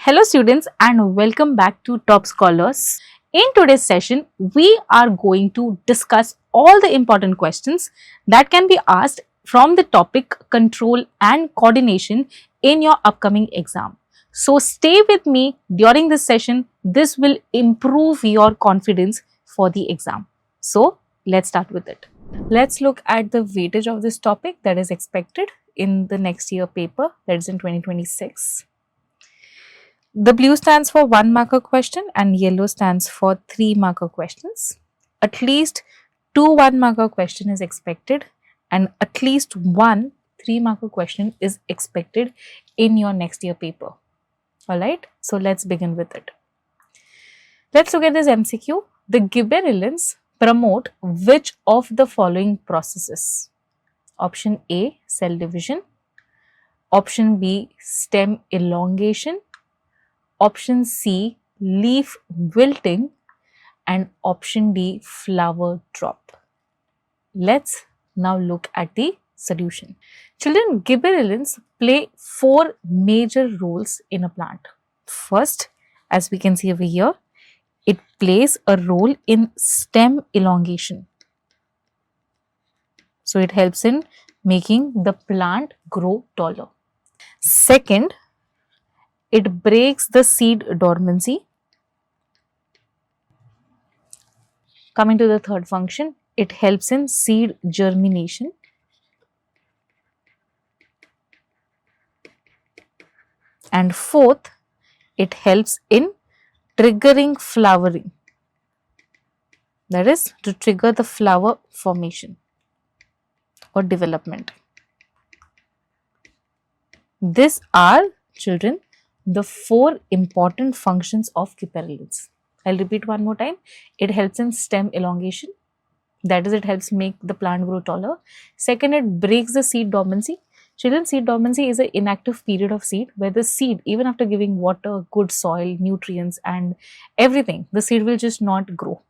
Hello students and welcome back to Top Scholars. In today's session, we are going to discuss all the important questions that can be asked from the topic control and coordination in your upcoming exam. So stay with me during this session. This will improve your confidence for the exam. So let's start with it. Let's look at the weightage of this topic that is expected in the next year paper, that is in 2026. The blue stands for 1 marker question and yellow stands for 3 marker questions. At least 2 1 marker question is expected and at least 1 3 marker question is expected in your next year paper. Alright, so let's begin with it. Let's look at this MCQ. The gibberellins promote which of the following processes? Option A, cell division. Option B, stem elongation. Option C, leaf wilting, and option D, flower drop. Let's now look at the solution. Children, gibberellins play 4 major roles in a plant. First, as we can see over here, it plays a role in stem elongation. So it helps in making the plant grow taller. Second, it breaks the seed dormancy. Coming to the third function, it helps in seed germination. And fourth, it helps in triggering flowering. That is to trigger the flower formation or development. These are, children, the 4 important functions of gibberellins. I'll repeat one more time. It helps in stem elongation. That is, it helps make the plant grow taller. Second, it breaks the seed dormancy. Children, seed dormancy is an inactive period of seed where the seed, even after giving water, good soil, nutrients and everything, the seed will just not grow.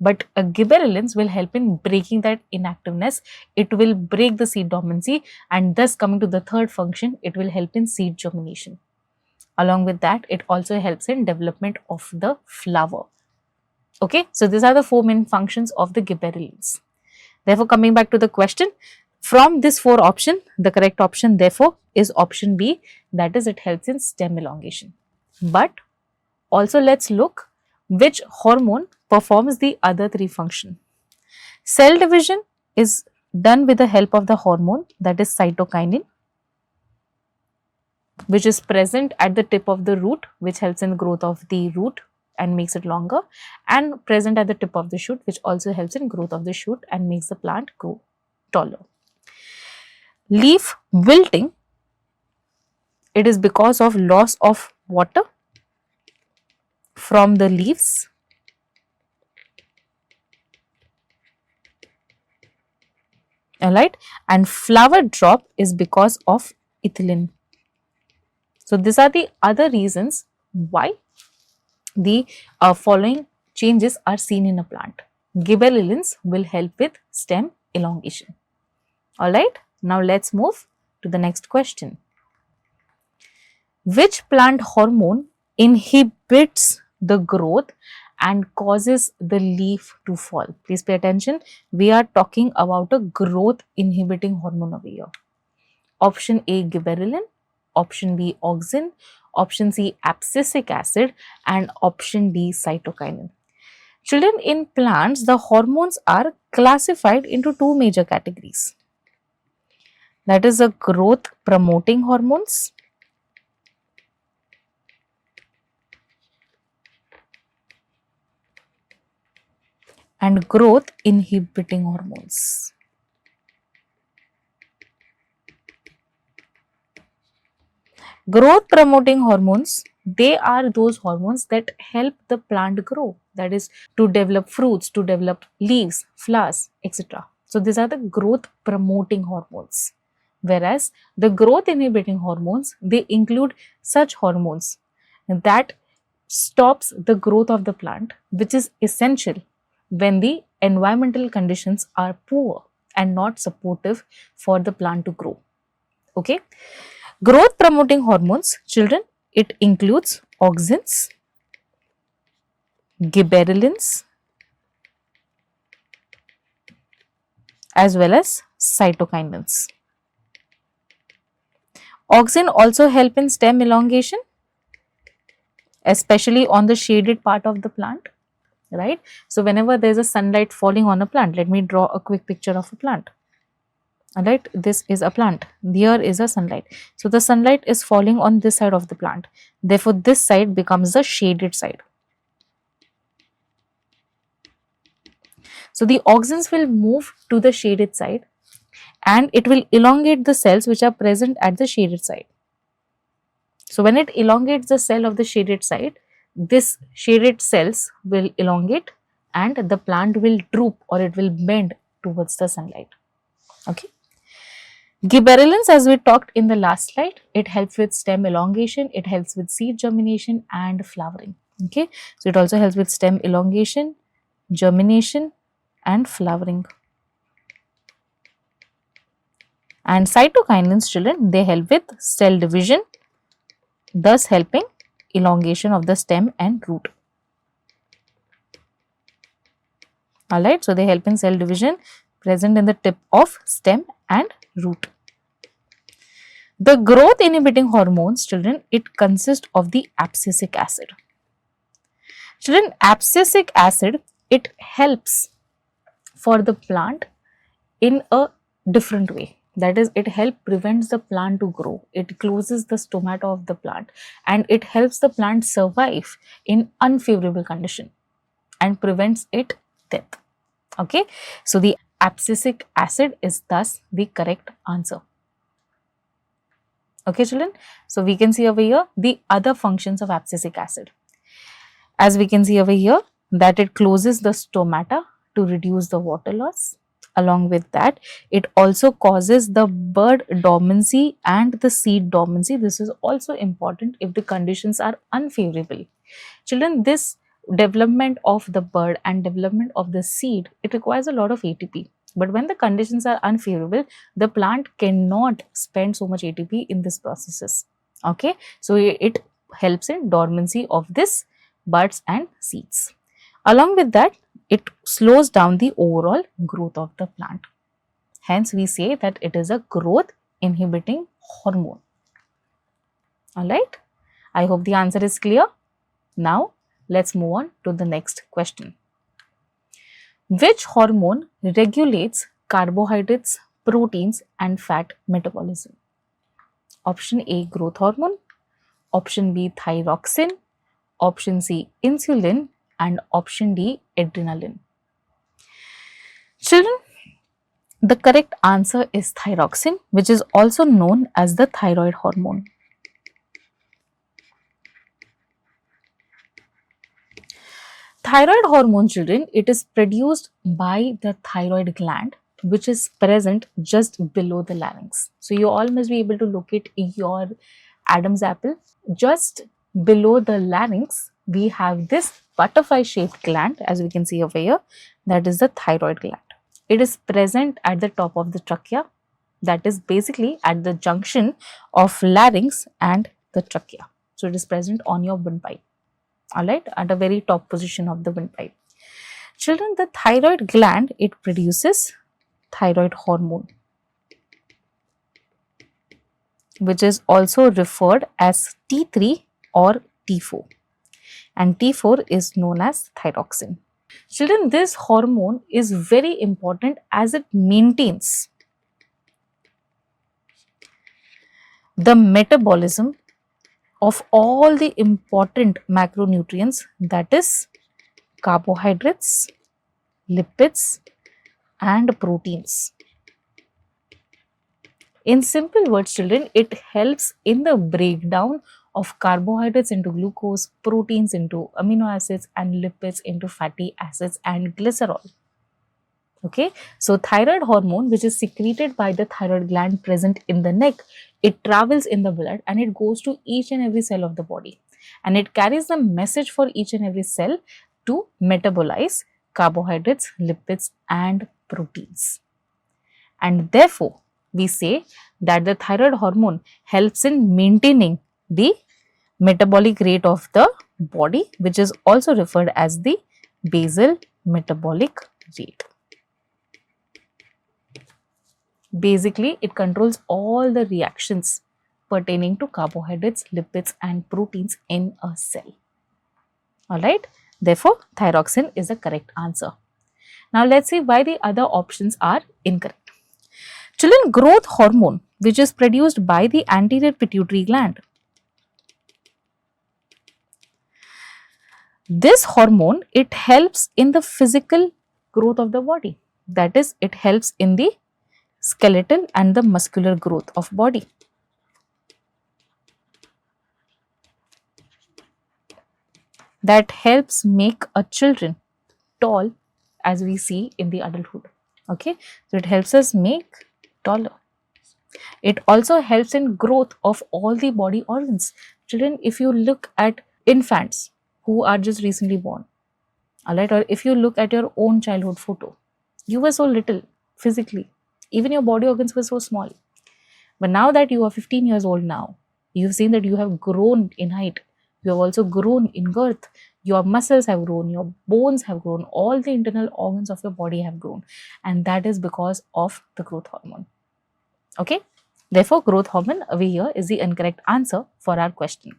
But gibberellins will help in breaking that inactiveness. It will break the seed dormancy and thus coming to the third function, it will help in seed germination. Along with that, it also helps in development of the flower. Okay, so these are the 4 main functions of the gibberellins. Therefore, coming back to the question, from this 4 option, the correct option therefore is option B, that is, it helps in stem elongation. But also let's look which hormone performs the other 3 functions. Cell division is done with the help of the hormone, that is cytokinin, which is present at the tip of the root, which helps in growth of the root and makes it longer, and present at the tip of the shoot, which also helps in growth of the shoot and makes the plant grow taller. Leaf wilting, it is because of loss of water from the leaves. Alright, and flower drop is because of ethylene. So these are the other reasons why the following changes are seen in a plant. Gibberellins will help with stem elongation. Alright, now let's move to the next question. Which plant hormone inhibits the growth and causes the leaf to fall? Please pay attention. We are talking about a growth inhibiting hormone over here. Option A, gibberellin. Option B, auxin. Option C, abscisic acid, and option D, cytokinin. Children, in plants, the hormones are classified into 2 major categories. That is the growth promoting hormones and growth inhibiting hormones. Growth promoting hormones, they are those hormones that help the plant grow, that is to develop fruits, to develop leaves, flowers, etc. So these are the growth promoting hormones. Whereas the growth inhibiting hormones, they include such hormones that stops the growth of the plant, which is essential when the environmental conditions are poor and not supportive for the plant to grow. Okay. Growth promoting hormones, children, it includes auxins, gibberellins, as well as cytokinins. Auxin also help in stem elongation, especially on the shaded part of the plant, right? So, whenever there is a sunlight falling on a plant, let me draw a quick picture of a plant. Alright, this is a plant, here is a sunlight. So, the sunlight is falling on this side of the plant, therefore, this side becomes the shaded side. So, the auxins will move to the shaded side and it will elongate the cells which are present at the shaded side. So, when it elongates the cell of the shaded side, this shaded cells will elongate and the plant will droop or it will bend towards the sunlight. Okay. Gibberellins, as we talked in the last slide, it helps with stem elongation, it helps with seed germination and flowering. Okay. So, it also helps with stem elongation, germination and flowering. And cytokinins, children, they help with cell division, thus helping elongation of the stem and root. Alright, so they help in cell division present in the tip of stem and root. The growth inhibiting hormones, children, it consists of the abscisic acid. Children, abscisic acid, it helps for the plant in a different way. That is, it helps prevents the plant to grow, it closes the stomata of the plant and it helps the plant survive in unfavorable condition and prevents it death. Okay, so the abscisic acid is thus the correct answer. Okay, children, so we can see over here the other functions of abscisic acid. As we can see over here that it closes the stomata to reduce the water loss. Along with that, it also causes the bud dormancy and the seed dormancy. This is also important if the conditions are unfavorable. Children, this development of the bud and development of the seed, it requires a lot of ATP. But when the conditions are unfavorable, the plant cannot spend so much ATP in these processes. Okay, so it helps in dormancy of this buds and seeds. Along with that, it slows down the overall growth of the plant. Hence, we say that it is a growth inhibiting hormone. Alright, I hope the answer is clear. Now, let's move on to the next question. Which hormone regulates carbohydrates, proteins and fat metabolism? Option A, growth hormone. Option B, thyroxine. Option C, insulin. And option D, adrenaline. Children, the correct answer is thyroxine, which is also known as the thyroid hormone. Thyroid hormone, children, it is produced by the thyroid gland, which is present just below the larynx. So, you all must be able to locate your Adam's apple. Just below the larynx, we have this butterfly shaped gland, as we can see over here, that is the thyroid gland. It is present at the top of the trachea, that is basically at the junction of larynx and the trachea. So, it is present on your windpipe, alright, at a very top position of the windpipe. Children, the thyroid gland, it produces thyroid hormone, which is also referred as T3 or T4. And T4 is known as thyroxine. Children, this hormone is very important as it maintains the metabolism of all the important macronutrients, that is carbohydrates, lipids and proteins. In simple words, children, it helps in the breakdown of carbohydrates into glucose, proteins into amino acids and lipids into fatty acids and glycerol. Okay, so thyroid hormone, which is secreted by the thyroid gland present in the neck, it travels in the blood and it goes to each and every cell of the body, and it carries the message for each and every cell to metabolize carbohydrates, lipids and proteins. And therefore, we say that the thyroid hormone helps in maintaining the metabolic rate of the body, which is also referred as the basal metabolic rate. Basically, it controls all the reactions pertaining to carbohydrates, lipids and proteins in a cell. Alright, therefore, thyroxine is the correct answer. Now, let's see why the other options are incorrect. Children, growth hormone, which is produced by the anterior pituitary gland. This hormone, it helps in the physical growth of the body. That is, it helps in the skeletal and the muscular growth of body. That helps make a children tall, as we see in the adulthood. Okay, so it helps us make taller. It also helps in growth of all the body organs. Children, if you look at infants who are just recently born, alright, or if you look at your own childhood photo, you were so little physically, even your body organs were so small. But now that you are 15 years old now, you've seen that you have grown in height, you have also grown in girth, your muscles have grown, your bones have grown, all the internal organs of your body have grown, and that is because of the growth hormone. Okay, therefore growth hormone over here is the incorrect answer for our question.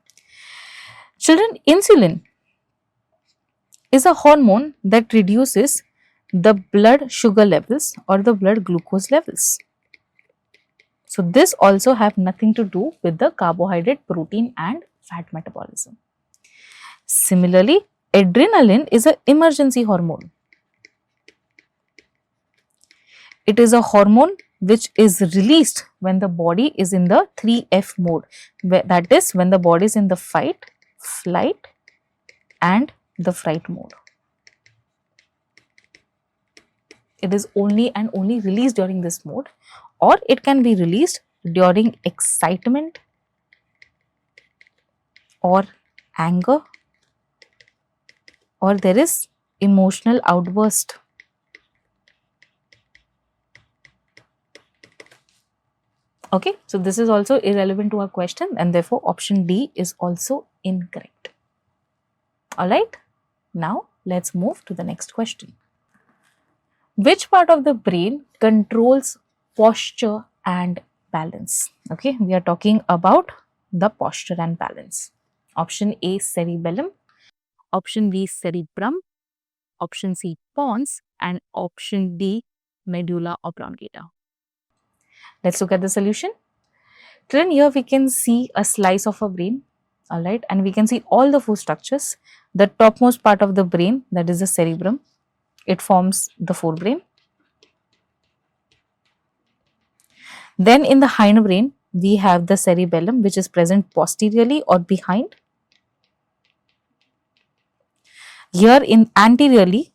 Children, insulin is a hormone that reduces the blood sugar levels or the blood glucose levels. So, this also have nothing to do with the carbohydrate, protein and fat metabolism. Similarly, adrenaline is an emergency hormone. It is a hormone which is released when the body is in the 3F mode, that is when the body is in the fight, flight and the fright mode. It is only and only released during this mode, or it can be released during excitement or anger, or there is emotional outburst. Okay, so this is also irrelevant to our question and therefore option D is also incorrect. Alright, now let's move to the next question. Which part of the brain controls posture and balance? Okay, we are talking about the posture and balance. Option A, cerebellum, option B, cerebrum, option C, pons and option D, medulla oblongata. Let's look at the solution. Then here we can see a slice of a brain, alright, and we can see all the four structures. The topmost part of the brain, that is the cerebrum, it forms the forebrain. Then in the hindbrain, we have the cerebellum, which is present posteriorly or behind. Here in anteriorly,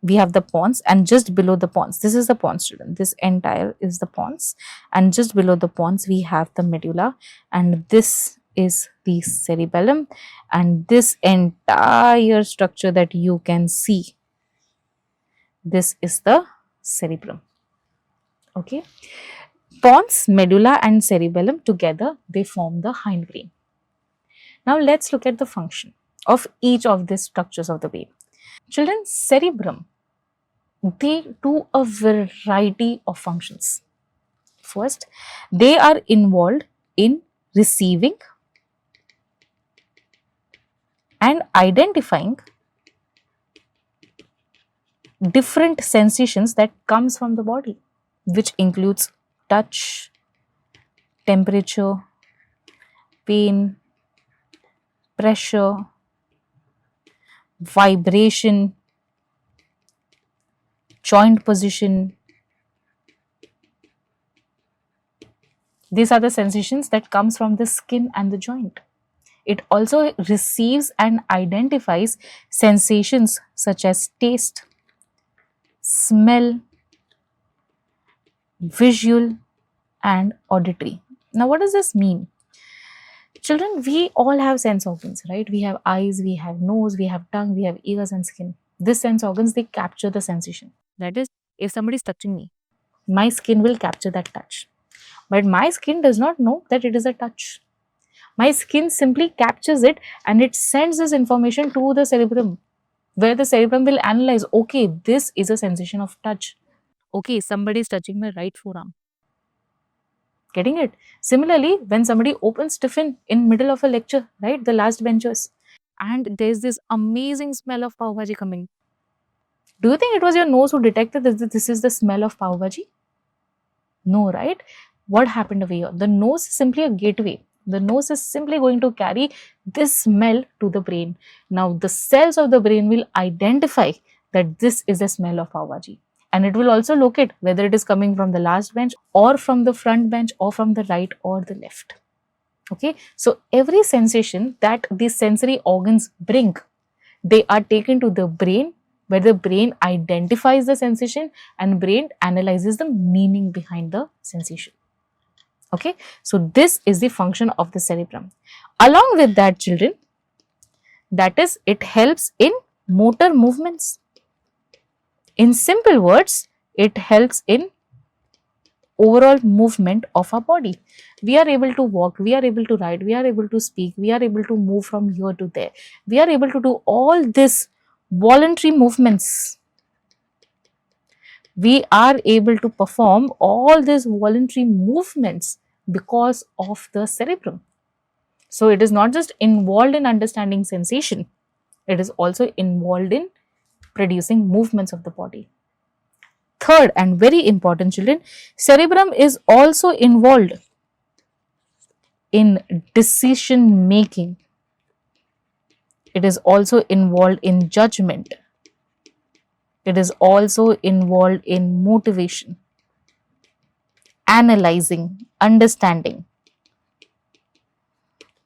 we have the pons, and just below the pons, this is the pons, student, this entire is the pons, and just below the pons we have the medulla, and this is the cerebellum, and this entire structure that you can see, this is the cerebrum. Okay, pons, medulla and cerebellum together, they form the hindbrain. Now let's look at the function of each of these structures of the brain. Children, cerebrum, they do a variety of functions. First, they are involved in receiving and identifying different sensations that comes from the body, which includes touch, temperature, pain, pressure, vibration, joint position. These are the sensations that comes from the skin and the joint. It also receives and identifies sensations such as taste, smell, visual and auditory. Now what does this mean? Children, we all have sense organs, right? We have eyes, we have nose, we have tongue, we have ears and skin. These sense organs, they capture the sensation. That is, if somebody is touching me, my skin will capture that touch. But my skin does not know that it is a touch. My skin simply captures it and it sends this information to the cerebrum, where the cerebrum will analyze, okay, this is a sensation of touch. Okay, somebody is touching my right forearm. Getting it? Similarly, when somebody opens tiffin in middle of a lecture, right, the last benchers, and there's this amazing smell of pav bhaji coming. Do you think it was your nose who detected that this is the smell of pav bhaji? No, right? What happened over here? The nose is simply a gateway. The nose is simply going to carry this smell to the brain. Now, the cells of the brain will identify that this is the smell of pav bhaji. And it will also locate whether it is coming from the last bench or from the front bench or from the right or the left. Okay, so every sensation that these sensory organs bring, they are taken to the brain, where the brain identifies the sensation and brain analyzes the meaning behind the sensation. Okay, so this is the function of the cerebrum. Along with that, children, that is, it helps in motor movements. In simple words, it helps in overall movement of our body. We are able to walk, we are able to ride, we are able to speak, we are able to move from here to there. We are able to do all this voluntary movements. We are able to perform all these voluntary movements because of the cerebrum. So it is not just involved in understanding sensation, it is also involved in producing movements of the body. Third and very important, children, cerebrum is also involved in decision making. It is also involved in judgment. It is also involved in motivation, analyzing, understanding,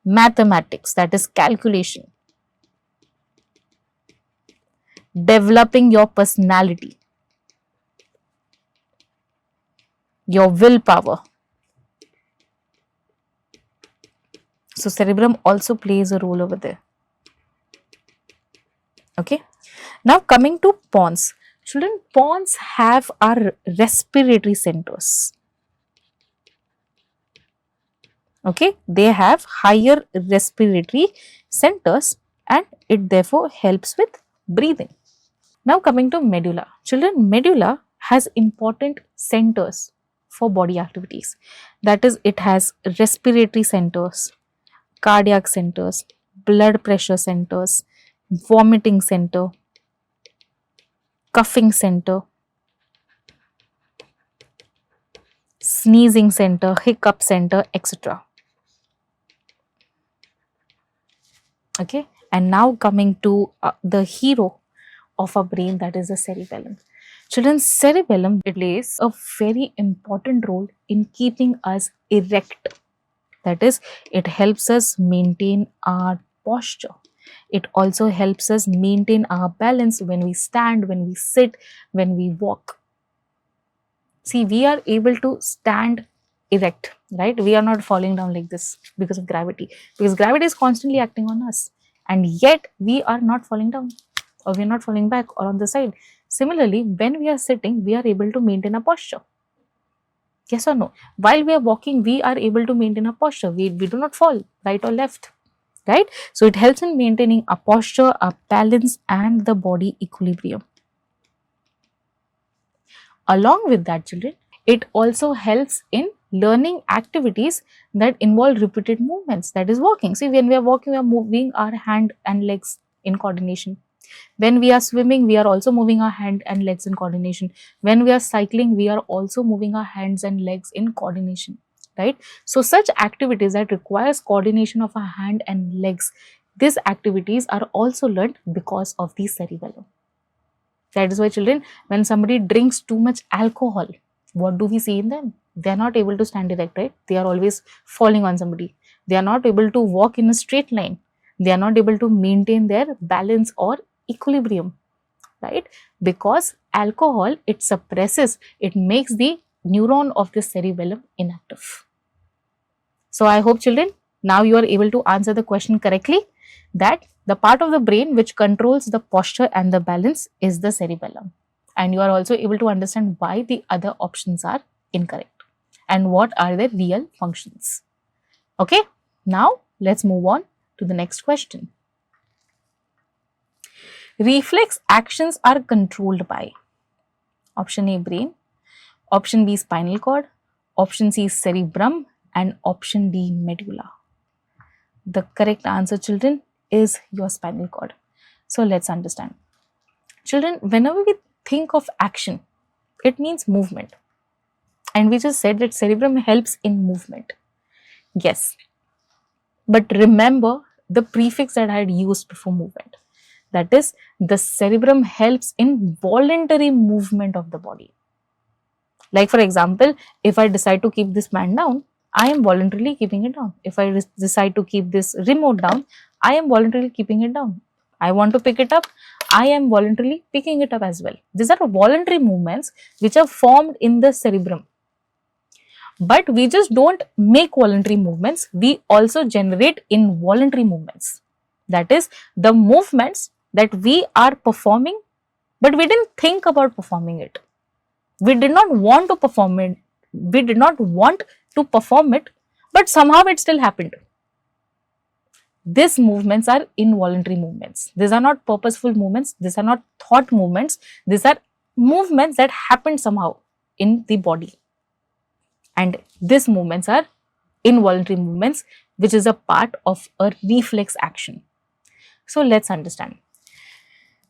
mathematics, that is calculation, developing your personality, your willpower. So cerebrum also plays a role over there. Okay. Now coming to pons. Children, pons have our respiratory centers. Okay, they have higher respiratory centers and it therefore helps with breathing. Now coming to medulla. Children, medulla has important centers for body activities. That is, it has respiratory centers, cardiac centers, blood pressure centers, vomiting center, coughing center, sneezing center, hiccup center, etc. Okay, and now coming to the hero of our brain, that is the cerebellum. Children's cerebellum plays a very important role in keeping us erect. That is, it helps us maintain our posture. It also helps us maintain our balance when we stand, when we sit, when we walk. See, we are able to stand erect, right? We are not falling down like this because of gravity, because gravity is constantly acting on us, and yet we are not falling down, or we are not falling back or on the side. Similarly, when we are sitting, we are able to maintain a posture. Yes or no? While we are walking, we are able to maintain a posture. We do not fall right or left, right? So it helps in maintaining a posture, a balance, and the body equilibrium. Along with that, children, it also helps in learning activities that involve repeated movements, that is walking. See, when we are walking, we are moving our hand and legs in coordination. When we are swimming, we are also moving our hand and legs in coordination. When we are cycling, we are also moving our hands and legs in coordination, right? So such activities that requires coordination of our hand and legs, these activities are also learned because of the cerebellum. That is why, children, when somebody drinks too much alcohol, what do we see in them? They are not able to stand erect, right? They are always falling on somebody. They are not able to walk in a straight line. They are not able to maintain their balance or equilibrium, right? Because alcohol, it suppresses, it makes the neuron of the cerebellum inactive. So I hope, children, now you are able to answer the question correctly, that the part of the brain which controls the posture and the balance is the cerebellum. And you are also able to understand why the other options are incorrect and what are their real functions. Okay, now let's move on to the next question. Reflex actions are controlled by option A, brain, option B, spinal cord, option C, cerebrum, and option D, medulla. The correct answer, children, is your spinal cord. So let's understand. Children, whenever we think of action, it means movement. And we just said that cerebrum helps in movement. Yes. But remember the prefix that I had used before movement. That is, the cerebrum helps in voluntary movement of the body. Like for example, if I decide to keep this man down, I am voluntarily keeping it down. If I decide to keep this remote down, I am voluntarily keeping it down. I want to pick it up, I am voluntarily picking it up as well. These are voluntary movements which are formed in the cerebrum. But we just don't make voluntary movements, we also generate involuntary movements. That is, the movements that we are performing, but we didn't think about performing it. We did not want to perform it. We did not want to perform it, but somehow it still happened. These movements are involuntary movements. These are not purposeful movements. These are not thought movements. These are movements that happen somehow in the body. And these movements are involuntary movements, which is a part of a reflex action. So let's understand.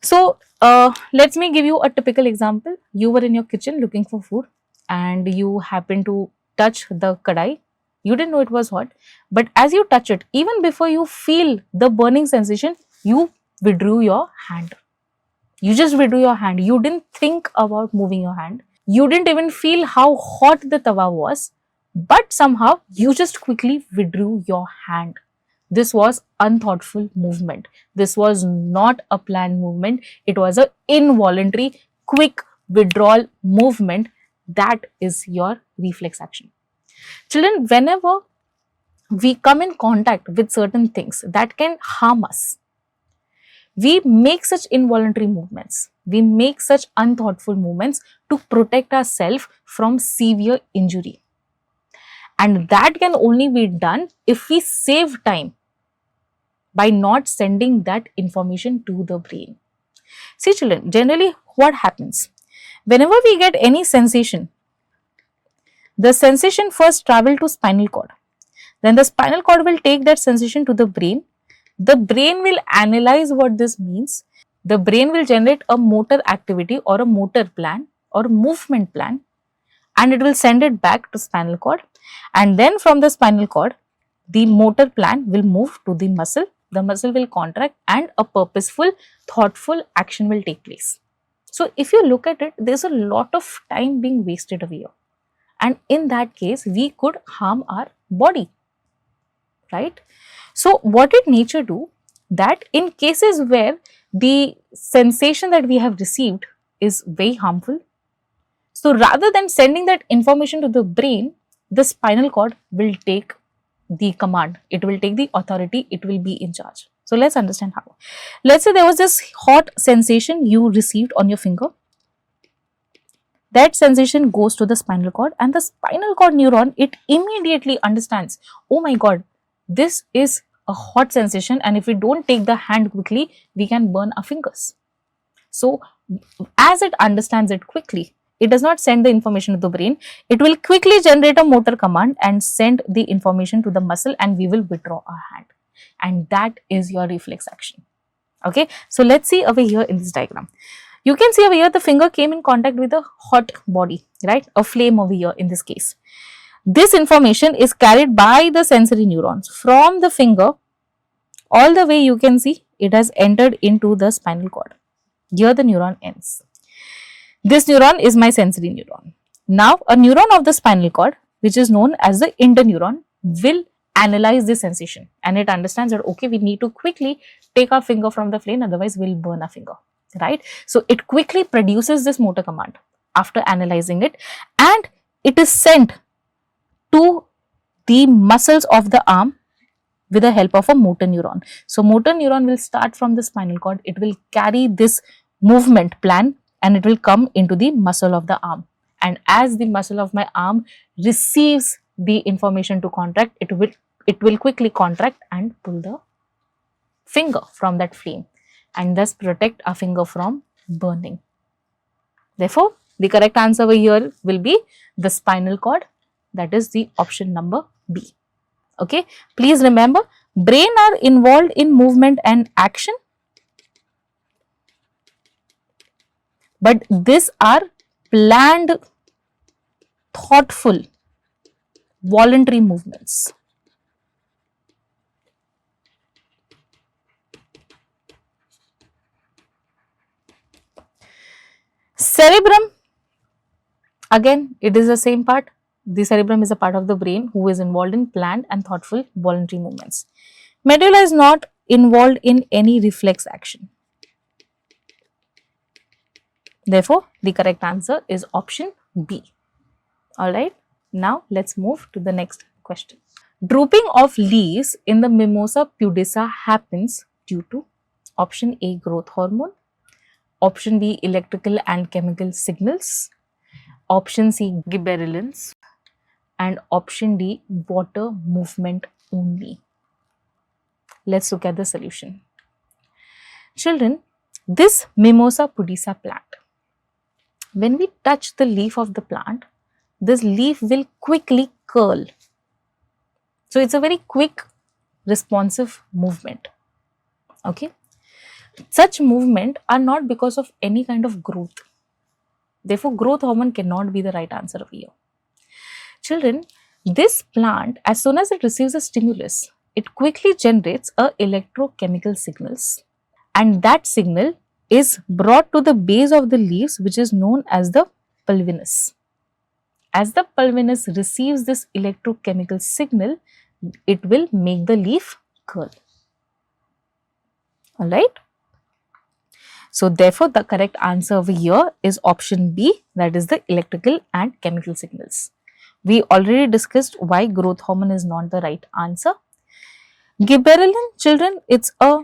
So let me give you a typical example. You were in your kitchen looking for food and you happen to touch the kadai. You didn't know it was hot, but as you touch it, even before you feel the burning sensation, you withdrew your hand. You just withdrew your hand. You didn't think about moving your hand. You didn't even feel how hot the tawa was, but somehow you just quickly withdrew your hand. This was unthoughtful movement. This was not a planned movement. It was an involuntary, quick withdrawal movement. That is your reflex action. Children, whenever we come in contact with certain things that can harm us, we make such involuntary movements. We make such unthoughtful movements to protect ourselves from severe injury. And that can only be done if we save time by not sending that information to the brain. See children, generally what happens? Whenever we get any sensation, the sensation first travels to spinal cord. Then the spinal cord will take that sensation to the brain. The brain will analyze what this means. The brain will generate a motor activity or a motor plan or movement plan, and it will send it back to spinal cord. And then from the spinal cord, the motor plan will move to the muscle. The muscle will contract and a purposeful, thoughtful action will take place. So if you look at it, there's a lot of time being wasted away here. And in that case, we could harm our body, right? So what did nature do? That in cases where the sensation that we have received is very harmful, so rather than sending that information to the brain, the spinal cord will take the command, it will take the authority, it will be in charge. So let's understand how. Let's say there was this hot sensation you received on your finger. That sensation goes to the spinal cord, and the spinal cord neuron, it immediately understands, oh my god, this is a hot sensation, and if we don't take the hand quickly, we can burn our fingers. So as it understands it quickly, it does not send the information to the brain. It will quickly generate a motor command and send the information to the muscle, and we will withdraw our hand. And that is your reflex action. Okay, so let's see over here in this diagram. You can see over here the finger came in contact with a hot body, right? A flame over here in this case. This information is carried by the sensory neurons from the finger all the way. You can see it has entered into the spinal cord. Here the neuron ends. This neuron is my sensory neuron. Now a neuron of the spinal cord, which is known as the interneuron, will analyze this sensation, and it understands that okay, we need to quickly take our finger from the flame, otherwise we'll burn our finger, right? So it quickly produces this motor command after analyzing it, and it is sent to the muscles of the arm with the help of a motor neuron. So motor neuron will start from the spinal cord, it will carry this movement plan, and it will come into the muscle of the arm. And as the muscle of my arm receives the information to contract, it will it will quickly contract and pull the finger from that flame and thus protect our finger from burning. Therefore, the correct answer over here will be the spinal cord, that is the option number B. Okay, please remember, brain are involved in movement and action, but these are planned, thoughtful, voluntary movements. Cerebrum, again it is the same part. The cerebrum is a part of the brain who is involved in planned and thoughtful voluntary movements. Medulla is not involved in any reflex action. Therefore, the correct answer is option B. Alright, now let's move to the next question. Drooping of leaves in the Mimosa pudicea happens due to option A, growth hormone, option B, electrical and chemical signals, option C, gibberellins, and option D, water movement only. Let's look at the solution. Children, this Mimosa pudicea plant, when we touch the leaf of the plant, this leaf will quickly curl. So, it's a very quick responsive movement. Okay. Such movement are not because of any kind of growth. Therefore, growth hormone cannot be the right answer over here. Children, this plant, as soon as it receives a stimulus, it quickly generates a electrochemical signals, and that signal is brought to the base of the leaves, which is known as the pulvinus. As the pulvinus receives this electrochemical signal, it will make the leaf curl. Alright. So, therefore, the correct answer over here is option B, that is the electrical and chemical signals. We already discussed why growth hormone is not the right answer. Gibberellin, children, it's a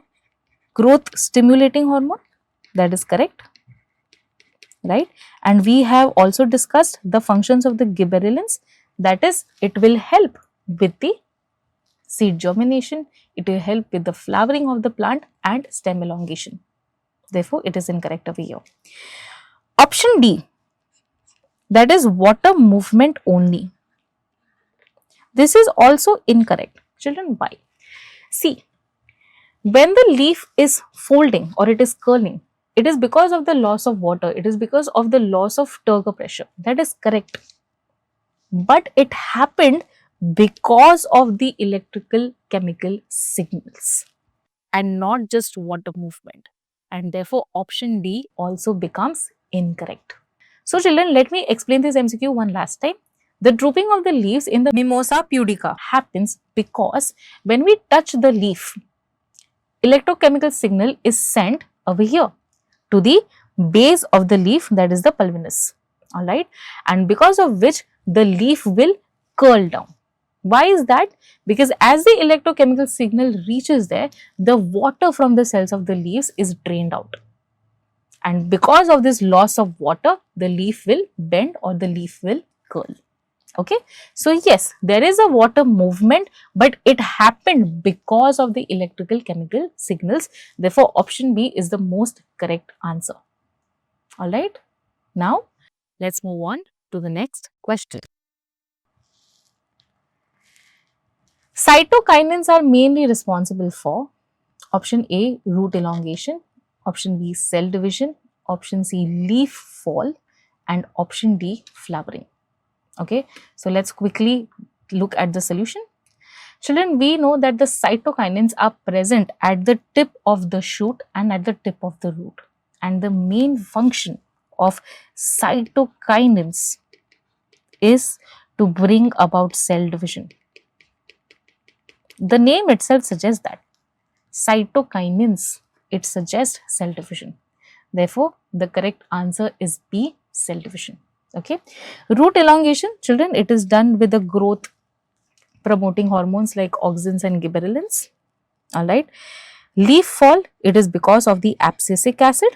growth stimulating hormone, that is correct, right? And we have also discussed the functions of the gibberellins, that is, it will help with the seed germination, it will help with the flowering of the plant and stem elongation. Therefore, it is incorrect over here. Option D, that is water movement only. This is also incorrect. Children, why? See, when the leaf is folding or it is curling, it is because of the loss of water, it is because of the loss of turgor pressure. That is correct. But it happened because of the electrical chemical signals and not just water movement. And therefore, option D also becomes incorrect. So, children, let me explain this MCQ one last time. The drooping of the leaves in the Mimosa pudica happens because when we touch the leaf, electrochemical signal is sent over here to the base of the leaf, that is the pulvinus. Alright, and because of which the leaf will curl down. Why is that? Because as the electrochemical signal reaches there, the water from the cells of the leaves is drained out. And because of this loss of water, the leaf will bend or the leaf will curl. Okay. So, yes, there is a water movement, but it happened because of the electrical chemical signals. Therefore, option B is the most correct answer. Alright. Now, let's move on to the next question. Cytokinins are mainly responsible for option A, root elongation, option B, cell division, option C, leaf fall, and option D, flowering. Okay, so let's quickly look at the solution. Children, we know that the cytokinins are present at the tip of the shoot and at the tip of the root, and the main function of cytokinins is to bring about cell division. The name itself suggests that cytokinins, it suggests cell division. Therefore, the correct answer is B, cell division. Okay. Root elongation, children, it is done with the growth promoting hormones like auxins and gibberellins. Alright. Leaf fall, it is because of the abscisic acid.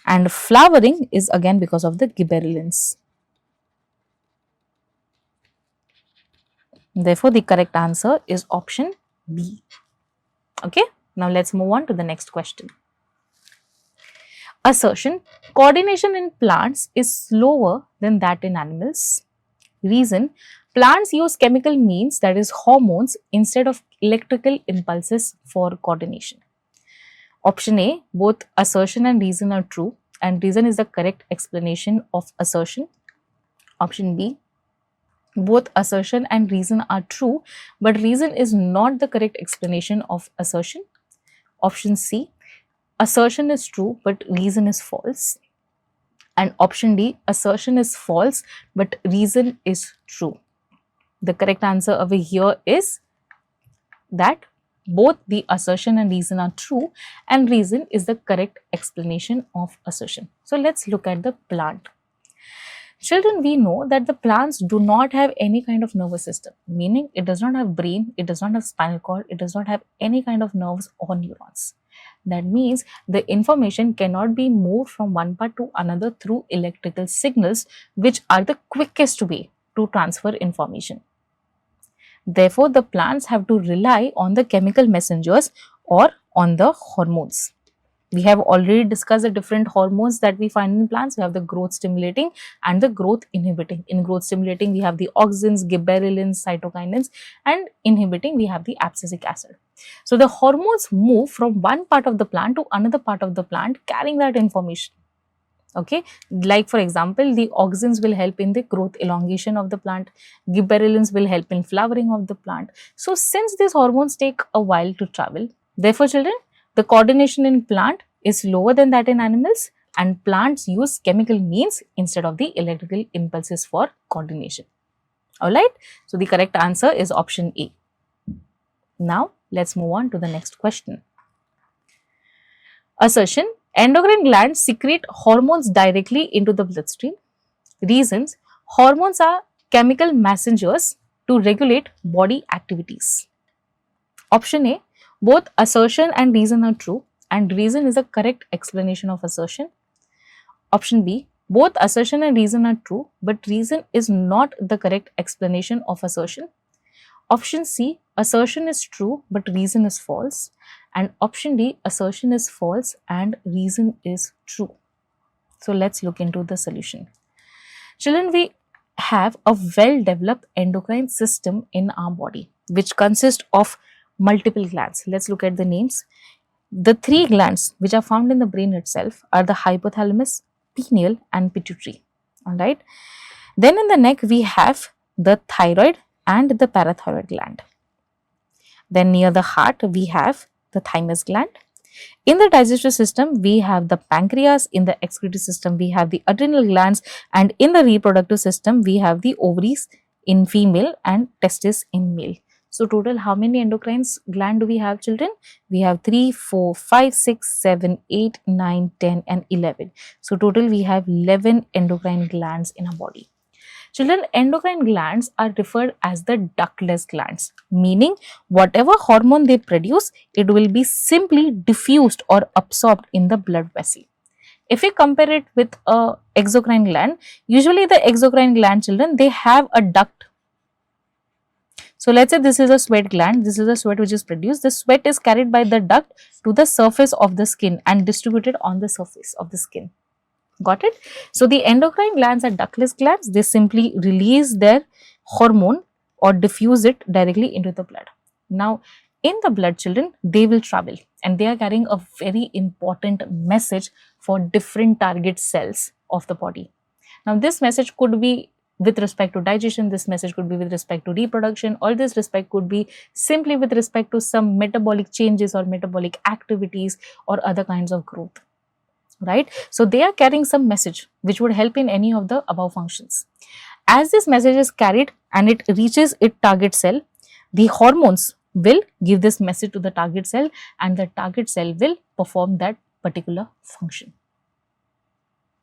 And flowering is again because of the gibberellins. Therefore, the correct answer is option B. Okay, now let's move on to the next question. Assertion: coordination in plants is slower than that in animals. Reason: plants use chemical means, that is hormones, instead of electrical impulses for coordination. Option A, both assertion and reason are true, and reason is the correct explanation of assertion. Option B, both assertion and reason are true, but reason is not the correct explanation of assertion. Option C, assertion is true but reason is false. And option D, assertion is false but reason is true. The correct answer over here is that both the assertion and reason are true, and reason is the correct explanation of assertion. So let's look at the plant. Children, we know that the plants do not have any kind of nervous system, meaning it does not have brain, it does not have spinal cord, it does not have any kind of nerves or neurons. That means the information cannot be moved from one part to another through electrical signals, which are the quickest way to transfer information. Therefore, the plants have to rely on the chemical messengers or on the hormones. We have already discussed the different hormones that we find in plants. We have the growth stimulating and the growth inhibiting. In growth stimulating, we have the auxins, gibberellins, cytokinins, and inhibiting, we have the abscisic acid. So, the hormones move from one part of the plant to another part of the plant, carrying that information. Okay, like for example, the auxins will help in the growth elongation of the plant, gibberellins will help in flowering of the plant. So, since these hormones take a while to travel, therefore children, the coordination in plant is lower than that in animals, and plants use chemical means instead of the electrical impulses for coordination. Alright, so the correct answer is option A. Now, let's move on to the next question. Assertion: endocrine glands secrete hormones directly into the bloodstream. Reasons: hormones are chemical messengers to regulate body activities. Option A, both assertion and reason are true, and reason is the correct explanation of assertion. Option B, both assertion and reason are true, but reason is not the correct explanation of assertion. Option C, assertion is true but reason is false. And option D, assertion is false and reason is true. So let's look into the solution. Children, we have a well-developed endocrine system in our body, which consists of multiple glands. Let's look at the names. The three glands which are found in the brain itself are the hypothalamus, pineal and pituitary. Alright. Then in the neck we have the thyroid and the parathyroid gland. Then near the heart we have the thymus gland. In the digestive system we have the pancreas, in the excretory system we have the adrenal glands, and in the reproductive system we have the ovaries in female and testes in male. So total how many endocrine gland do we have, children? We have 3, 4, 5, 6, 7, 8, 9, 10 and 11. So total we have 11 endocrine glands in our body. Children, endocrine glands are referred as the ductless glands, meaning whatever hormone they produce, it will be simply diffused or absorbed in the blood vessel. If we compare it with a exocrine gland, usually the exocrine gland, children, they have a duct. So let's say this is a sweat gland, this is a sweat which is produced. The sweat is carried by the duct to the surface of the skin and distributed on the surface of the skin. Got it? So the endocrine glands are ductless glands. They simply release their hormone or diffuse it directly into the blood. Now, in the blood, children, they will travel and they are carrying a very important message for different target cells of the body. Now, this message could be with respect to digestion, this message could be with respect to reproduction, or this respect could be simply with respect to some metabolic changes or metabolic activities or other kinds of growth. Right? So they are carrying some message which would help in any of the above functions. As this message is carried and it reaches its target cell, the hormones will give this message to the target cell and the target cell will perform that particular function.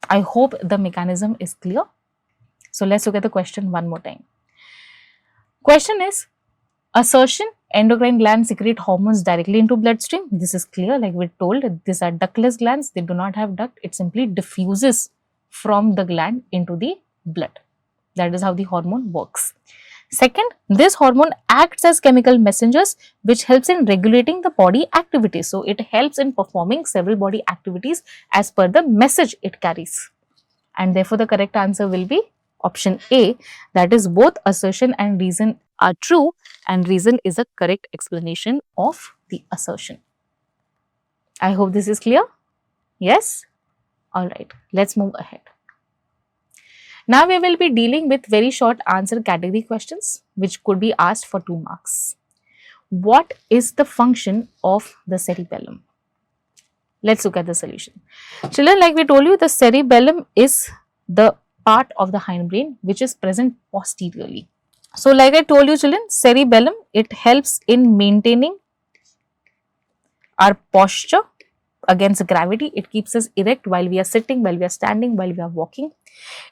I hope the mechanism is clear. So let's look at the question one more time. Question is, assertion: endocrine glands secrete hormones directly into bloodstream. This is clear, like we told, these are ductless glands. They do not have duct. It simply diffuses from the gland into the blood. That is how the hormone works. Second, this hormone acts as chemical messengers which helps in regulating the body activities. So, it helps in performing several body activities as per the message it carries. And therefore, the correct answer will be option A, that is both assertion and reason are true and reason is a correct explanation of the assertion. I hope this is clear. Yes? Alright, let's move ahead. Now we will be dealing with very short answer category questions which could be asked for 2 marks. What is the function of the cerebellum? Let's look at the solution. Children, like we told you, the cerebellum is the part of the hindbrain which is present posteriorly. So, like I told you children, cerebellum, it helps in maintaining our posture against gravity. It keeps us erect while we are sitting, while we are standing, while we are walking.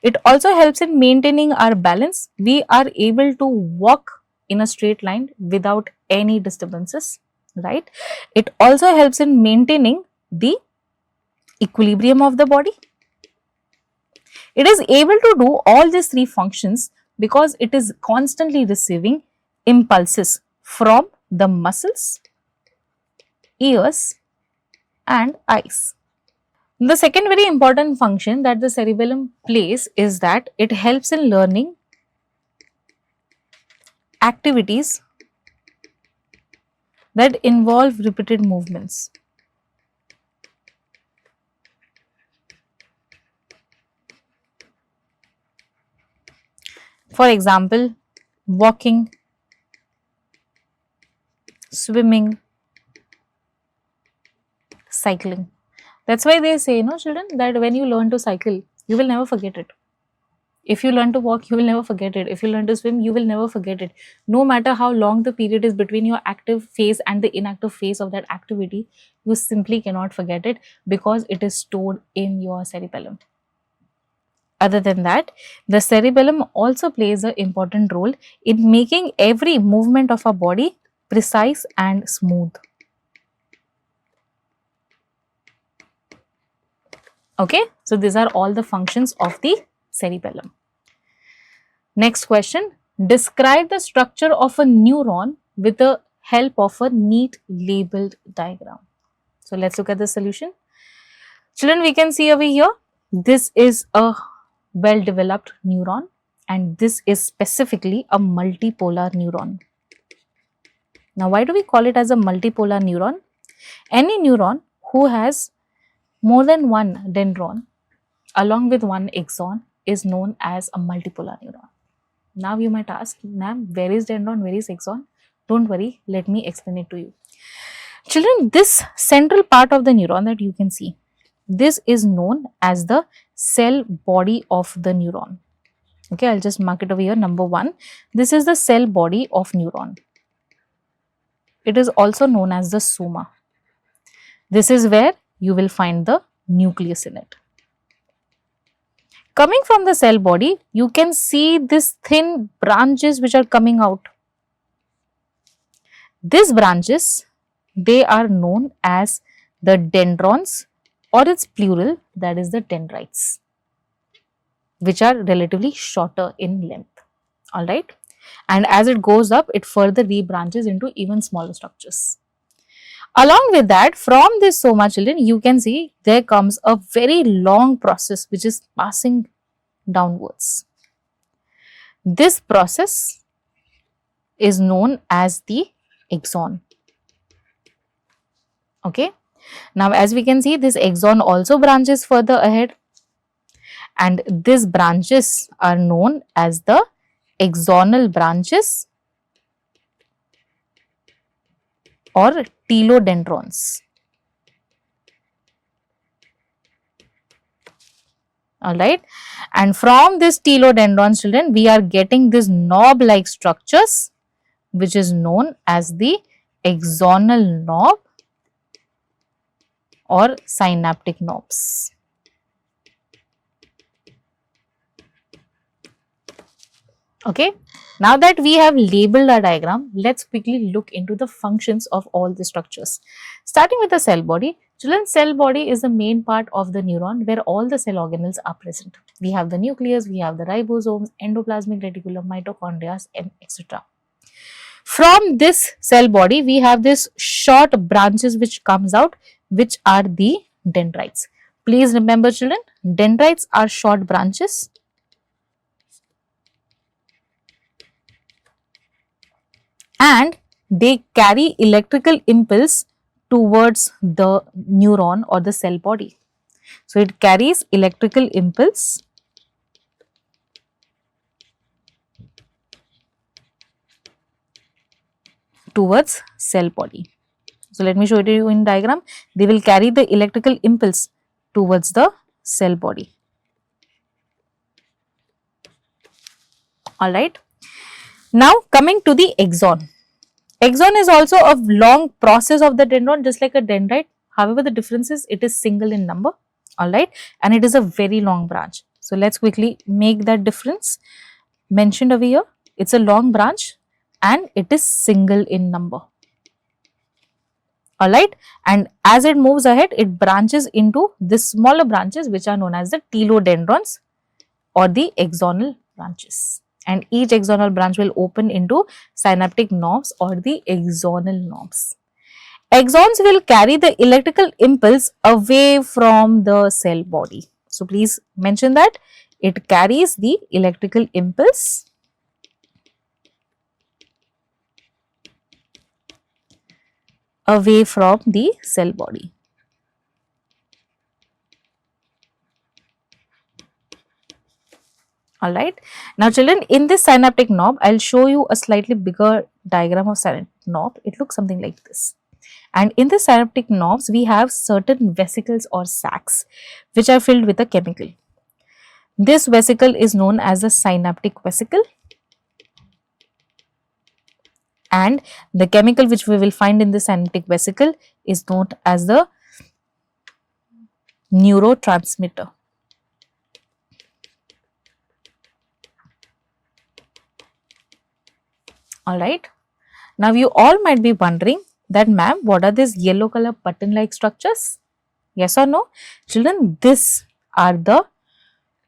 It also helps in maintaining our balance. We are able to walk in a straight line without any disturbances, right? It also helps in maintaining the equilibrium of the body. It is able to do all these 3 functions because it is constantly receiving impulses from the muscles, ears and eyes. The second very important function that the cerebellum plays is that it helps in learning activities that involve repeated movements. For example, walking, swimming, cycling. That's why they say, children, that when you learn to cycle, you will never forget it. If you learn to walk, you will never forget it. If you learn to swim, you will never forget it. No matter how long the period is between your active phase and the inactive phase of that activity, you simply cannot forget it because it is stored in your cerebellum. Other than that, the cerebellum also plays an important role in making every movement of our body precise and smooth. Okay, so these are all the functions of the cerebellum. Next question, describe the structure of a neuron with the help of a neat labeled diagram. So let's look at the solution. Children, we can see over here, this is a well developed neuron and this is specifically a multipolar neuron. Now, why do we call it as a multipolar neuron? Any neuron who has more than one dendron along with one axon is known as a multipolar neuron. Now, you might ask, ma'am, where is dendron, where is axon? Don't worry, let me explain it to you. Children, this central part of the neuron that you can see, this is known as the cell body of the neuron. Okay, I'll just mark it over here. Number 1, this is the cell body of neuron. It is also known as the soma. This is where you will find the nucleus in it. Coming from the cell body, you can see these thin branches which are coming out. These branches, they are known as the dendrons, or its plural, that is the dendrites, which are relatively shorter in length. Alright, and as it goes up, it further rebranches into even smaller structures. Along with that, from this soma, children, you can see there comes a very long process which is passing downwards. This process is known as the axon. Okay. Now, as we can see, this axon also branches further ahead and these branches are known as the axonal branches or telodendrons. Alright, and from this telodendrons, children, we are getting this knob like structures which is known as the axonal knob or synaptic knobs. Okay, Now that we have labeled our diagram, let's quickly look into the functions of all the structures. Starting with the cell body, children's cell body is the main part of the neuron where all the cell organelles are present. We have the nucleus, we have the ribosomes, endoplasmic reticulum, mitochondria, and etc. From this cell body, we have this short branches which comes out, which are the dendrites. Please remember children, dendrites are short branches and they carry electrical impulse towards the neuron or the cell body. So, it carries electrical impulse towards cell body. So, let me show it to you in diagram. They will carry the electrical impulse towards the cell body. Alright. Now, coming to the axon. Axon is also a long process of the dendron just like a dendrite. However, the difference is it is single in number, alright, and it is a very long branch. So, let us quickly make that difference mentioned over here. It is a long branch and it is single in number, alright, and as it moves ahead, it branches into the smaller branches which are known as the telodendrons or the axonal branches. And each axonal branch will open into synaptic knobs or the axonal knobs. Axons will carry the electrical impulse away from the cell body. So, please mention that it carries the electrical impulse away from the cell body. Alright. Now children, in this synaptic knob, I will show you a slightly bigger diagram of synaptic knob. It looks something like this. And in the synaptic knobs, we have certain vesicles or sacs which are filled with a chemical. This vesicle is known as the synaptic vesicle, and the chemical which we will find in the synaptic vesicle is known as the neurotransmitter. Alright. Now, you all might be wondering that ma'am, what are these yellow color button like structures? Yes or no? Children, these are the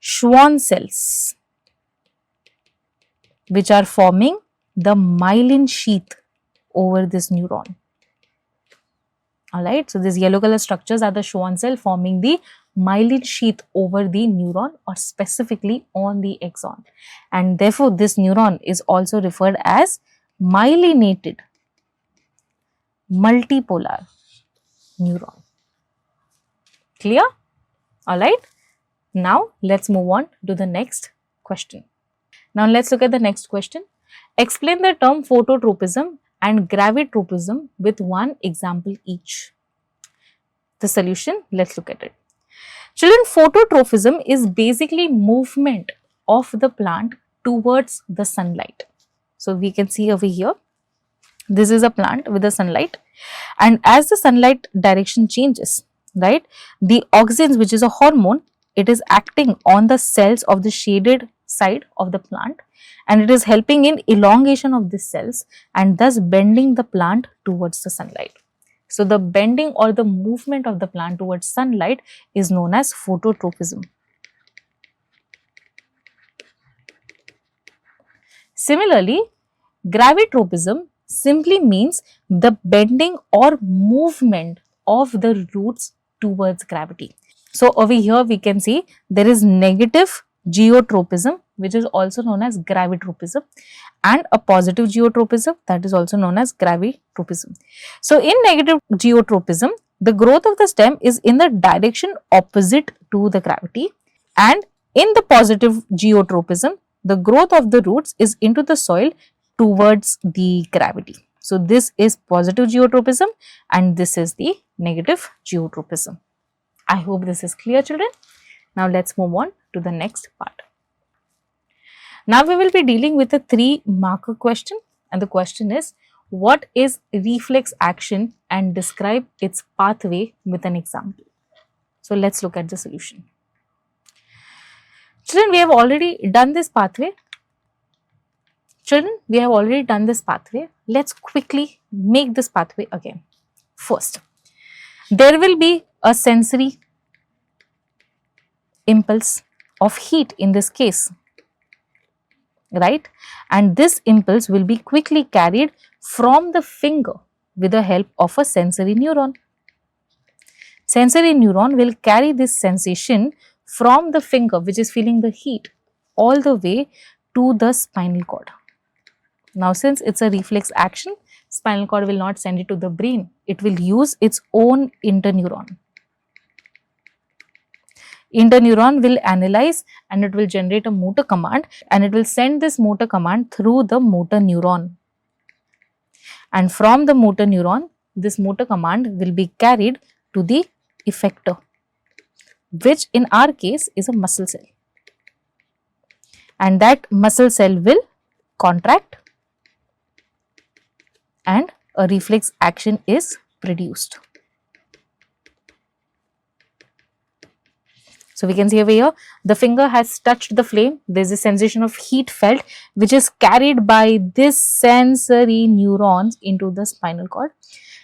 Schwann cells which are forming the myelin sheath over this neuron. Alright. So, these yellow color structures are the Schwann cell forming the myelin sheath over the neuron or specifically on the axon, and therefore, this neuron is also referred as myelinated multipolar neuron. Clear? Alright. Now, let us move on to the next question. Now, let us look at the next question. Explain the term phototropism and gravitropism with one example each. The solution, let us look at it. Children, phototropism is basically movement of the plant towards the sunlight. So, we can see over here, this is a plant with the sunlight, and as the sunlight direction changes, right, the auxins, which is a hormone, it is acting on the cells of the shaded side of the plant, and it is helping in elongation of these cells and thus bending the plant towards the sunlight. So, the bending or the movement of the plant towards sunlight is known as phototropism. Similarly, gravitropism simply means the bending or movement of the roots towards gravity. So, over here we can see there is negative geotropism, which is also known as gravitropism, and a positive geotropism, that is also known as gravitropism. So, in negative geotropism, the growth of the stem is in the direction opposite to the gravity, and in the positive geotropism, the growth of the roots is into the soil towards the gravity. So, this is positive geotropism and this is the negative geotropism. I hope this is clear, children. Now, let us move on to the next part. Now, we will be dealing with a 3-marker question, and the question is, what is reflex action and describe its pathway with an example. So, let us look at the solution. Children, we have already done this pathway. Children, we have already done this pathway. Let's quickly make this pathway again. First, there will be a sensory impulse of heat in this case, right? And this impulse will be quickly carried from the finger with the help of a sensory neuron. Sensory neuron will carry this sensation from the finger, which is feeling the heat, all the way to the spinal cord. Now, since it's a reflex action, spinal cord will not send it to the brain. It will use its own interneuron. Interneuron will analyze and it will generate a motor command, and it will send this motor command through the motor neuron. And from the motor neuron, this motor command will be carried to the effector, which in our case is a muscle cell. And that muscle cell will contract and a reflex action is produced. So, we can see over here, the finger has touched the flame, there is a sensation of heat felt, which is carried by this sensory neurons into the spinal cord.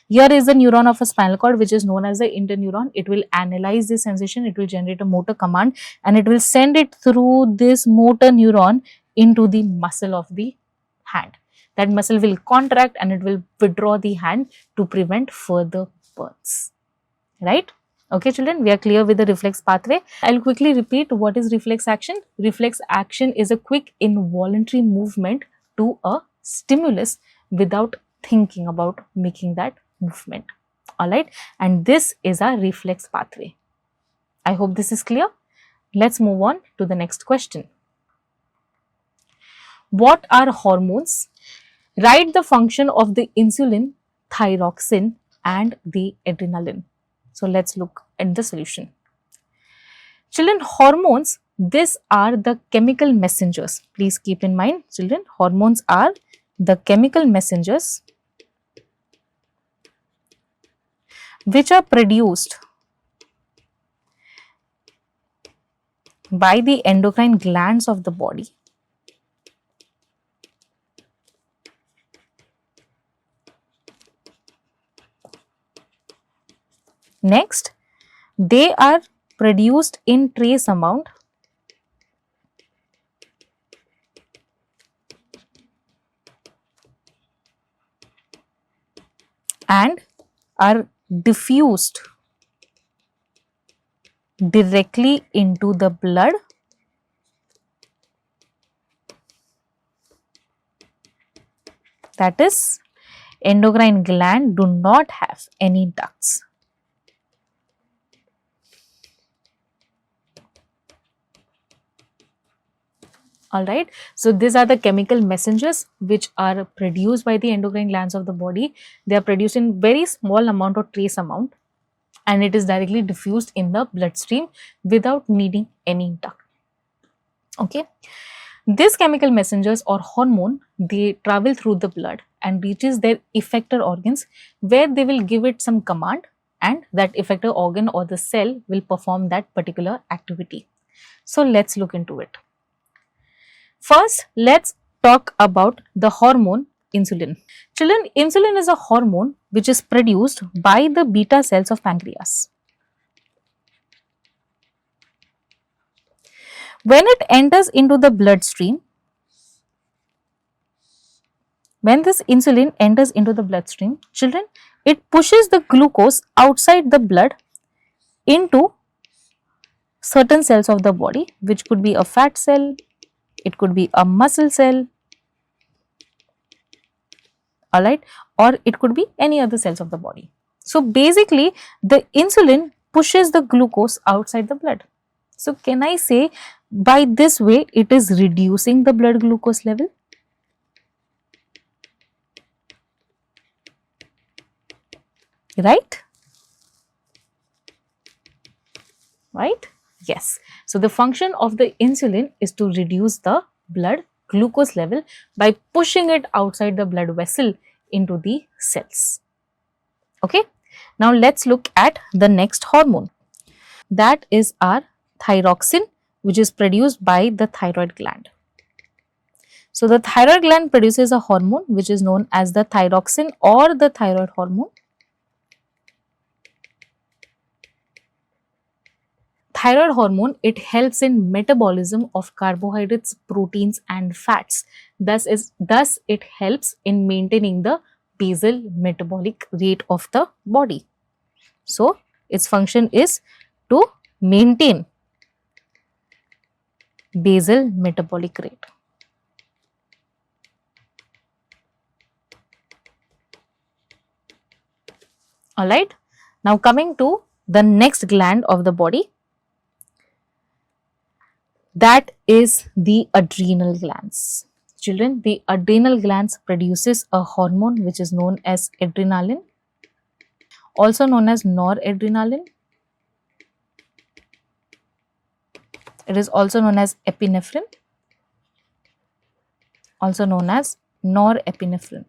Here is the neuron of a spinal cord, which is known as the interneuron. It will analyze this sensation, it will generate a motor command, and it will send it through this motor neuron into the muscle of the hand. That muscle will contract and it will withdraw the hand to prevent further burns, right? Okay, children, we are clear with the reflex pathway. I'll quickly repeat what is reflex action. Reflex action is a quick involuntary movement to a stimulus without thinking about making that movement. Alright, and this is our reflex pathway. I hope this is clear. Let's move on to the next question. What are hormones? Write the function of the insulin, thyroxine, and the adrenaline. So, let's look at the solution. Children, hormones, these are the chemical messengers. Please keep in mind, children, hormones are the chemical messengers which are produced by the endocrine glands of the body. Next, they are produced in trace amount and are diffused directly into the blood that is, endocrine gland do not have any ducts. Alright, so these are the chemical messengers which are produced by the endocrine glands of the body. They are produced in very small amount or trace amount, and it is directly diffused in the bloodstream without needing any duct. Okay, these chemical messengers or hormone, they travel through the blood and reaches their effector organs, where they will give it some command, and that effector organ or the cell will perform that particular activity. So, let's look into it. First, let's talk about the hormone insulin. Children, insulin is a hormone which is produced by the beta cells of pancreas. When it enters into the bloodstream, when this insulin enters into the bloodstream, children, it pushes the glucose outside the blood into certain cells of the body, which could be a fat cell, it could be a muscle cell, alright, or it could be any other cells of the body. So, basically the insulin pushes the glucose outside the blood. So, can I say by this way it is reducing the blood glucose level? Right? Right? Yes. So, the function of the insulin is to reduce the blood glucose level by pushing it outside the blood vessel into the cells. Okay. Now, let's look at the next hormone. That is our thyroxine, which is produced by the thyroid gland. So the thyroid gland produces a hormone which is known as the thyroxine or the thyroid hormone. Thyroid hormone, it helps in metabolism of carbohydrates, proteins and fats. Thus it helps in maintaining the basal metabolic rate of the body. So its function is to maintain basal metabolic rate. Alright. Now coming to the next gland of the body, that is the adrenal glands. Children, the adrenal glands produces a hormone which is known as adrenaline, also known as noradrenaline. It is also known as epinephrine, also known as norepinephrine.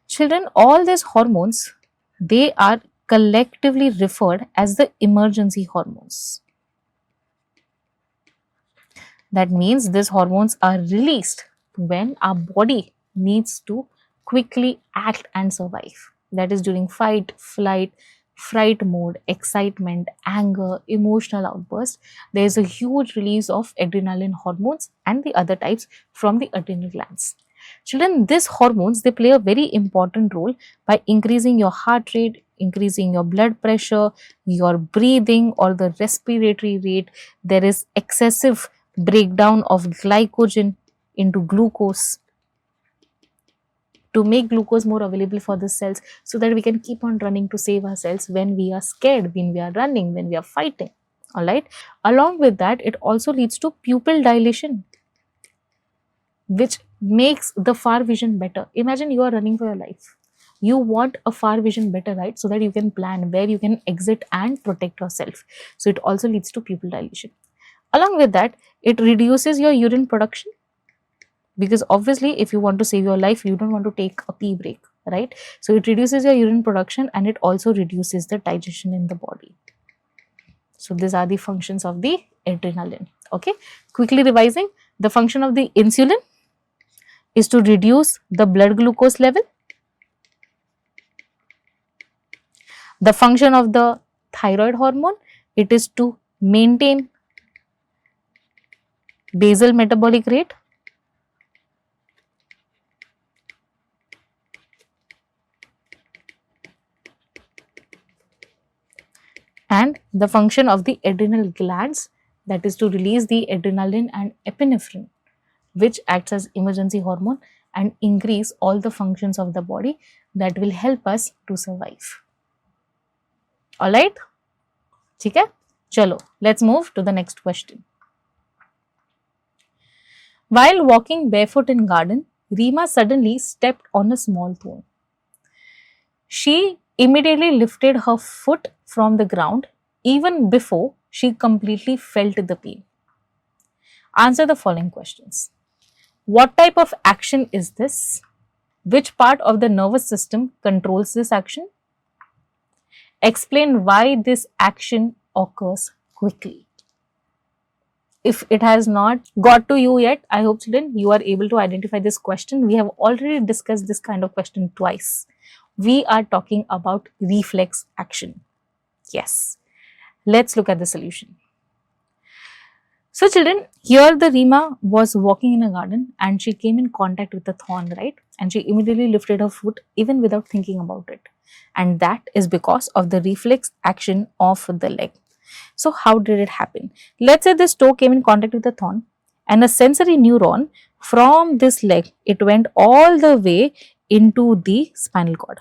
Children, all these hormones, they are collectively referred as the emergency hormones. That means these hormones are released when our body needs to quickly act and survive. That is during fight, flight, fright mode, excitement, anger, emotional outburst. There is a huge release of adrenaline hormones and the other types from the adrenal glands. Children, these hormones, they play a very important role by increasing your heart rate, increasing your blood pressure, your breathing or the respiratory rate. There is excessive breakdown of glycogen into glucose to make glucose more available for the cells so that we can keep on running to save ourselves when we are scared, when we are running, when we are fighting. Alright. Along with that, it also leads to pupil dilation, which makes the far vision better. Imagine you are running for your life. You want a far vision better, right? So that you can plan where you can exit and protect yourself. So it also leads to pupil dilation. Along with that, it reduces your urine production, because obviously if you want to save your life, you don't want to take a pee break, right? So it reduces your urine production and it also reduces the digestion in the body. So these are the functions of the adrenaline. Okay, quickly revising, the function of the insulin is to reduce the blood glucose level. The function of the thyroid hormone, it is to maintain basal metabolic rate. And the function of the adrenal glands, that is to release the adrenaline and epinephrine, which acts as emergency hormone and increase all the functions of the body that will help us to survive. Alright? Okay? Chalo, let's move to the next question. While walking barefoot in garden, Reema suddenly stepped on a small thorn. She immediately lifted her foot from the ground even before she completely felt the pain. Answer the following questions. What type of action is this? Which part of the nervous system controls this action? Explain why this action occurs quickly. If it has not got to you yet, I hope children you are able to identify this question. We have already discussed this kind of question twice. We are talking about reflex action. Yes. Let's look at the solution. So children, here the Reema was walking in a garden and she came in contact with the thorn, right? And she immediately lifted her foot even without thinking about it. And that is because of the reflex action of the leg. So how did it happen? Let's say this toe came in contact with the thorn and a sensory neuron from this leg, it went all the way into the spinal cord.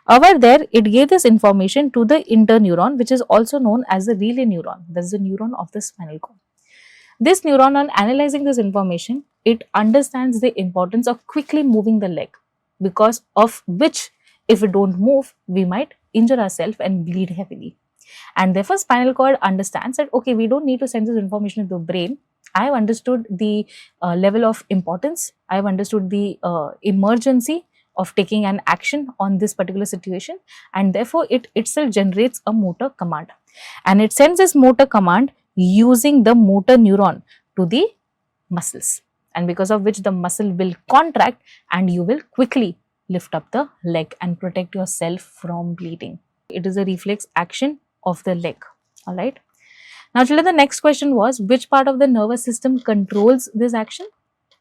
Over there, it gave this information to the interneuron, which is also known as the relay neuron. That is the neuron of the spinal cord. This neuron, on analyzing this information, it understands the importance of quickly moving the leg, because of which, if we don't move, we might injure ourselves and bleed heavily. And therefore, spinal cord understands that, okay, we don't need to send this information to the brain. I have understood the level of importance. I have understood the emergency of taking an action on this particular situation, and therefore it itself generates a motor command, and it sends this motor command using the motor neuron to the muscles. and because of which the muscle will contract and you will quickly lift up the leg and protect yourself from bleeding. It is a reflex action of the leg. Alright. Now children, the next question was, which part of the nervous system controls this action?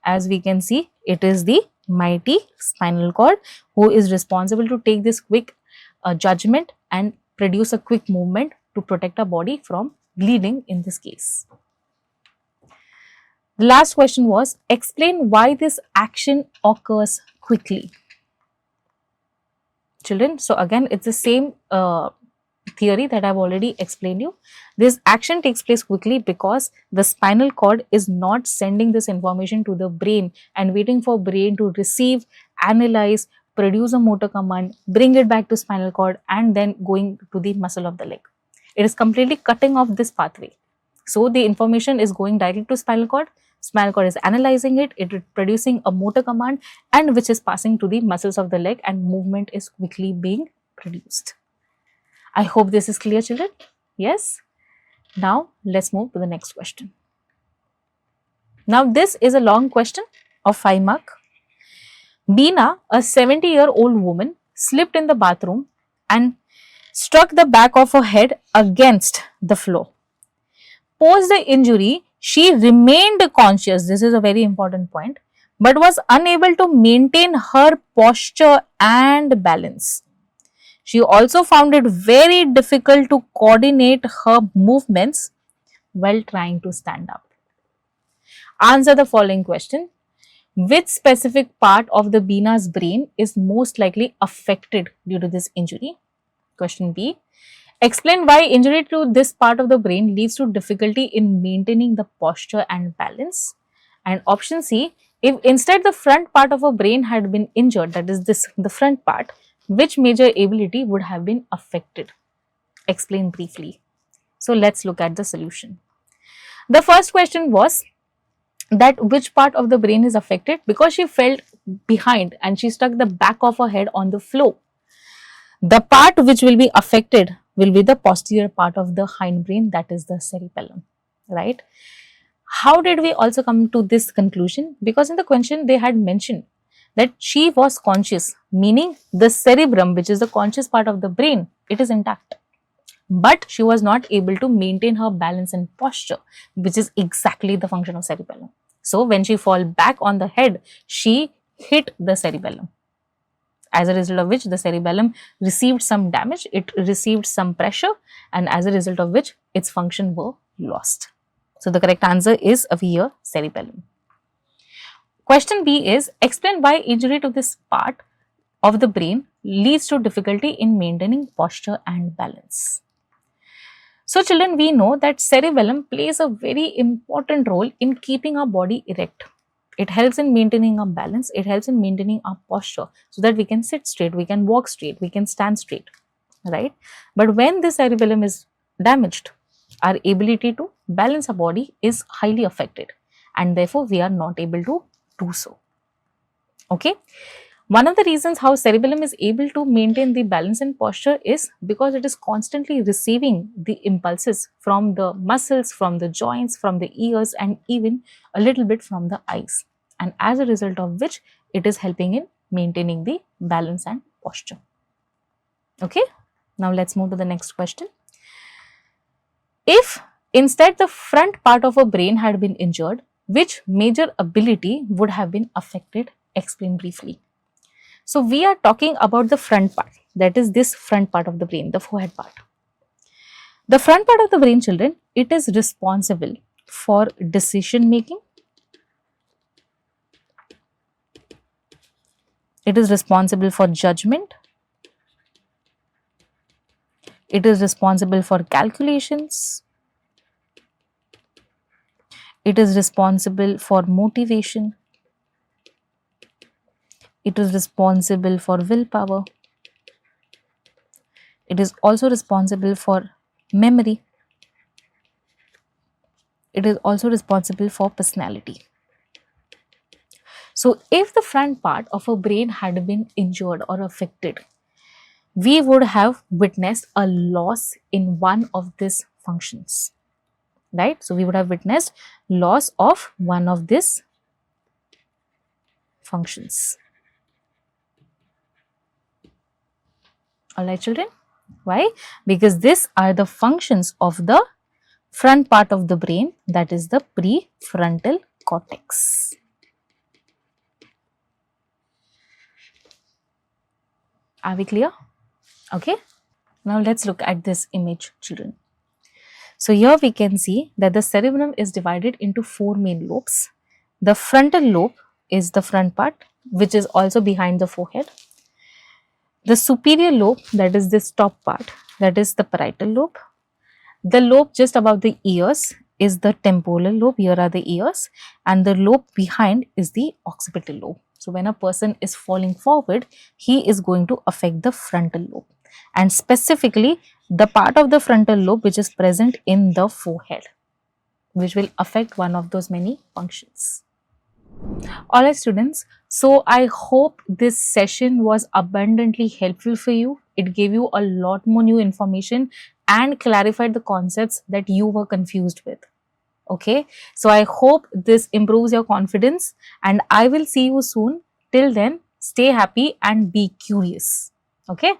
As we can see, it is the mighty spinal cord who is responsible to take this quick judgment and produce a quick movement to protect our body from bleeding in this case. The last question was, explain why this action occurs quickly. Children, so again it's the same theory that I've already explained you. This action takes place quickly because the spinal cord is not sending this information to the brain and waiting for brain to receive, analyze, produce a motor command, bring it back to spinal cord and then going to the muscle of the leg. It is completely cutting off this pathway. So the information is going directly to spinal cord is analyzing it, it is producing a motor command and which is passing to the muscles of the leg and movement is quickly being produced. I hope this is clear, children. Yes. Now let's move to the next question. Now this is a long question of 5 marks. Beena, a 70-year-old woman, slipped in the bathroom and struck the back of her head against the floor. Post the injury, she remained conscious, this is a very important point, but was unable to maintain her posture and balance. She also found it very difficult to coordinate her movements while trying to stand up. Answer the following question. Which specific part of the Beena's brain is most likely affected due to this injury? Question B. Explain why injury to this part of the brain leads to difficulty in maintaining the posture and balance. And option C. If instead the front part of a brain had been injured, that is the front part, which major ability would have been affected? Explain briefly. So let's look at the solution. The first question was that which part of the brain is affected, because she fell behind and she struck the back of her head on the floor. The part which will be affected will be the posterior part of the hindbrain, that is the cerebellum, right? How did we also come to this conclusion? Because in the question they had mentioned that she was conscious, meaning the cerebrum, which is the conscious part of the brain, it is intact. But she was not able to maintain her balance and posture, which is exactly the function of cerebellum. So when she fell back on the head, she hit the cerebellum. As a result of which the cerebellum received some damage, it received some pressure, and as a result of which its function were lost. So the correct answer is over here, cerebellum. Question B is, explain why injury to this part of the brain leads to difficulty in maintaining posture and balance. So children, we know that cerebellum plays a very important role in keeping our body erect. It helps in maintaining our balance, it helps in maintaining our posture so that we can sit straight, we can walk straight, we can stand straight, right? But when the cerebellum is damaged, our ability to balance our body is highly affected and therefore we are not able to do so. Okay. One of the reasons how cerebellum is able to maintain the balance and posture is because it is constantly receiving the impulses from the muscles, from the joints, from the ears and even a little bit from the eyes, and as a result of which it is helping in maintaining the balance and posture. Okay. Now let's move to the next question. If instead the front part of a brain had been injured, which major ability would have been affected? Explain briefly. So we are talking about the front part, that is this front part of the brain, the forehead part. The front part of the brain, children, it is responsible for decision making. It is responsible for judgment. It is responsible for calculations. It is responsible for motivation. It is responsible for willpower. It is also responsible for memory. It is also responsible for personality. So if the front part of a brain had been injured or affected, we would have witnessed a loss in one of these functions, right? So we would have witnessed loss of one of these functions. Alright children, why? Because these are the functions of the front part of the brain, that is the prefrontal cortex. Are we clear? Okay. Now let's look at this image children. So here we can see that the cerebrum is divided into 4 main lobes. The frontal lobe is the front part, which is also behind the forehead. The superior lobe, that is this top part, that is the parietal lobe. The lobe just above the ears is the temporal lobe, here are the ears, and the lobe behind is the occipital lobe. So when a person is falling forward, he is going to affect the frontal lobe, and specifically the part of the frontal lobe which is present in the forehead, which will affect one of those many functions. Alright students, so I hope this session was abundantly helpful for you. It gave you a lot more new information and clarified the concepts that you were confused with. Okay, so I hope this improves your confidence, and I will see you soon. Till then, stay happy and be curious. Okay.